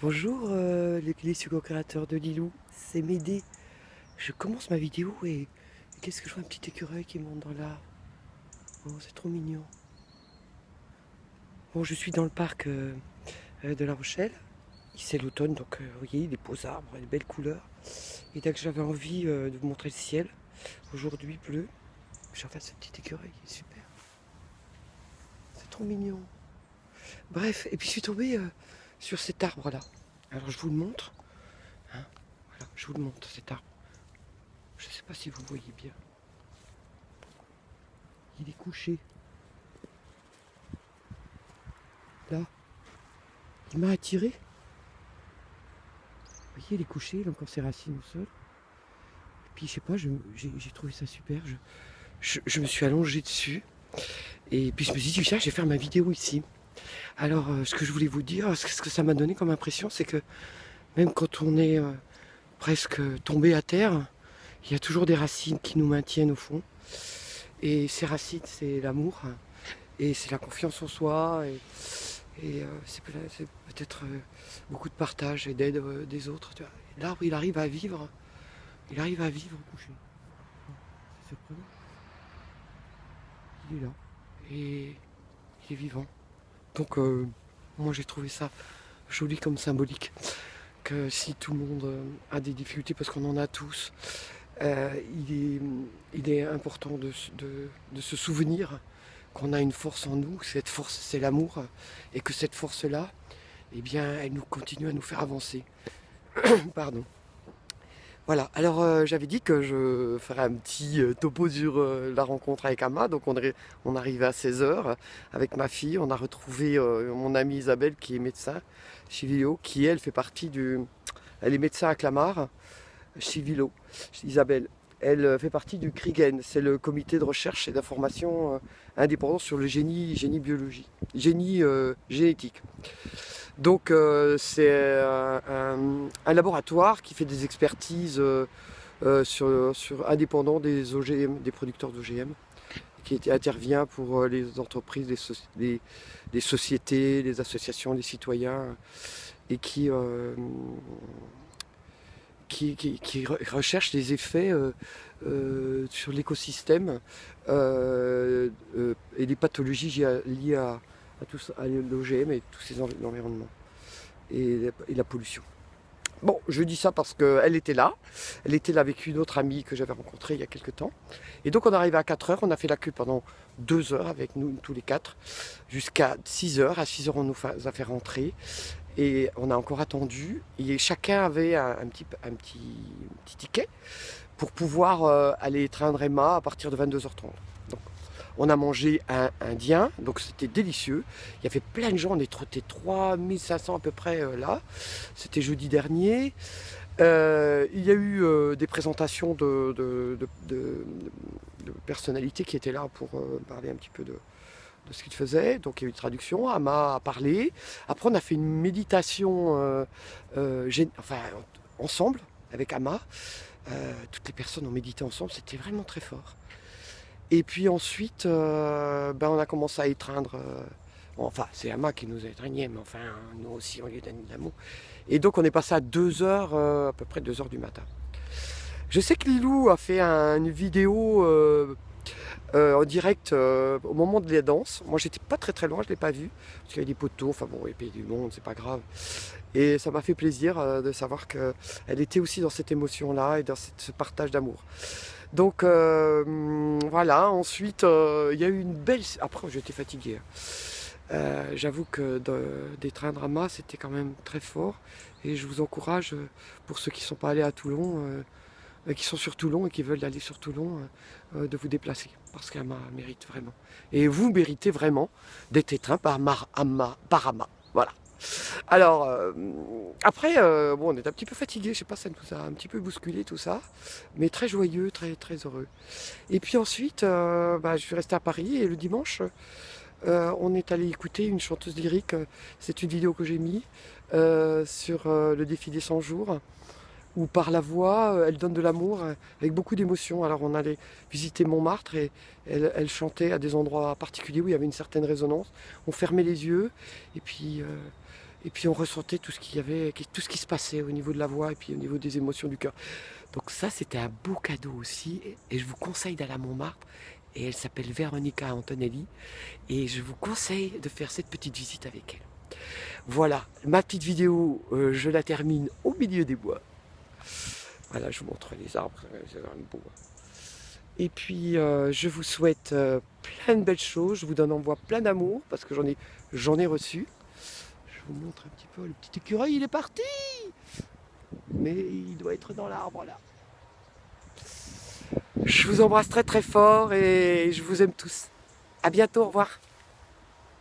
Bonjour les succo-créateurs de Lilou, c'est Médée. Je commence ma vidéo et qu'est-ce que je vois, un petit écureuil qui monte dans l'arbre. Oh, c'est trop mignon. Bon, je suis dans le parc de La Rochelle. C'est l'automne, donc vous voyez, des beaux arbres, des belles couleurs. Et dès que j'avais envie de vous montrer le ciel, aujourd'hui bleu, je regarde ce petit écureuil, il est super. C'est trop mignon. Bref, et puis je suis tombée sur cet arbre-là. Alors je vous le montre. Hein, voilà, je vous le montre, cet arbre. Je ne sais pas si vous voyez bien. Il est couché. Là. Il m'a attiré. Vous voyez, il est couché, il a encore ses racines au sol. Et puis, je sais pas, j'ai trouvé ça super. Je me suis allongé dessus. Et puis, je me suis dit, tiens, je vais faire ma vidéo ici. Alors, ce que je voulais vous dire, ce que ça m'a donné comme impression, c'est que même quand on est presque tombé à terre, il y a toujours des racines qui nous maintiennent au fond. Et ces racines, c'est l'amour. Et c'est la confiance en soi. Et c'est peut-être beaucoup de partage et d'aide des autres. L'arbre, il arrive à vivre. Il arrive à vivre couché. C'est surprenant. Il est là. Et il est vivant. Donc, moi, j'ai trouvé ça joli comme symbolique. Que si tout le monde a des difficultés, parce qu'on en a tous, il est important de se souvenir qu'on a une force en nous. Cette force, c'est l'amour. Et que cette force-là, eh bien, elle nous continue à nous faire avancer. Pardon. Voilà, alors j'avais dit que je ferais un petit topo sur la rencontre avec Amma. Donc on arrivait à 16 h avec ma fille. On a retrouvé mon amie Isabelle qui est médecin chez Vilo, qui elle fait partie du... Elle est médecin à Clamart, chez Vilo, Isabelle. Elle fait partie du CRIGEN, c'est le comité de recherche et d'information indépendant sur le génie biologie, génie génétique. Donc c'est un laboratoire qui fait des expertises indépendant des OGM, des producteurs d'OGM, qui intervient pour les entreprises, les sociétés, les associations, les citoyens, et qui recherche les effets sur l'écosystème et les pathologies liées à l'OGM et tous ces environnements et la pollution. Bon, je dis ça parce qu'elle était là. Elle était là avec une autre amie que j'avais rencontrée il y a quelques temps. Et donc on est arrivé à 4 h, on a fait la queue pendant 2 heures avec nous, tous les quatre, jusqu'à 6 h. À 6 h, on nous a fait rentrer. Et on a encore attendu. Et chacun avait un petit ticket pour pouvoir aller étreindre Emma à partir de 22 h 30. Donc, on a mangé un indien, donc c'était délicieux. Il y avait plein de gens, on était 3500 à peu près là. C'était jeudi dernier. Il y a eu des présentations de personnalités qui étaient là pour parler un petit peu de ce qu'il faisait. Donc il y a eu une traduction, Amma a parlé. Après on a fait une méditation ensemble avec Amma. Toutes les personnes ont médité ensemble, c'était vraiment très fort. Et puis ensuite, on a commencé à étreindre. Enfin, c'est Amma qui nous a étreignés, mais enfin, nous aussi, on lui a donné de l'amour. Et donc, on est passé à 2 h, à peu près 2 h du matin. Je sais que Lilou a fait une vidéo en direct au moment de la danse. Moi, j'étais pas très loin, je l'ai pas vu, parce qu'il y avait des poteaux, enfin bon, il y avait du monde, c'est pas grave. Et ça m'a fait plaisir de savoir qu'elle était aussi dans cette émotion-là et dans ce partage d'amour. Donc voilà, ensuite il y a eu une belle... Après j'étais fatigué. J'avoue que d'étreindre Amma c'était quand même très fort. Et je vous encourage, pour ceux qui ne sont pas allés à Toulon, qui sont sur Toulon et qui veulent aller sur Toulon, de vous déplacer. Parce qu'Amma mérite vraiment. Et vous méritez vraiment d'être étreint par Amma. Voilà. Alors, après, bon, on est un petit peu fatigué, je sais pas, ça nous a un petit peu bousculé tout ça, mais très joyeux, très heureux. Et puis ensuite, je suis resté à Paris et le dimanche, on est allé écouter une chanteuse lyrique. C'est une vidéo que j'ai mise sur le défi des 100 jours, où par la voix, elle donne de l'amour avec beaucoup d'émotion. Alors on allait visiter Montmartre et elle chantait à des endroits particuliers où il y avait une certaine résonance. On fermait les yeux et puis Et puis on ressentait tout ce qu'il y avait, tout ce qui se passait au niveau de la voix et puis au niveau des émotions du cœur. Donc ça, c'était un beau cadeau aussi. Et je vous conseille d'aller à Montmartre. Et elle s'appelle Veronica Antonelli. Et je vous conseille de faire cette petite visite avec elle. Voilà, ma petite vidéo, je la termine au milieu des bois. Voilà, je vous montre les arbres, c'est vraiment beau. Et puis, je vous souhaite plein de belles choses. Je vous donne en voix plein d'amour parce que j'en ai reçu. Je vous montre un petit peu. Le petit écureuil, il est parti. Mais il doit être dans l'arbre là. Je vous embrasse très très fort et je vous aime tous. À bientôt, au revoir.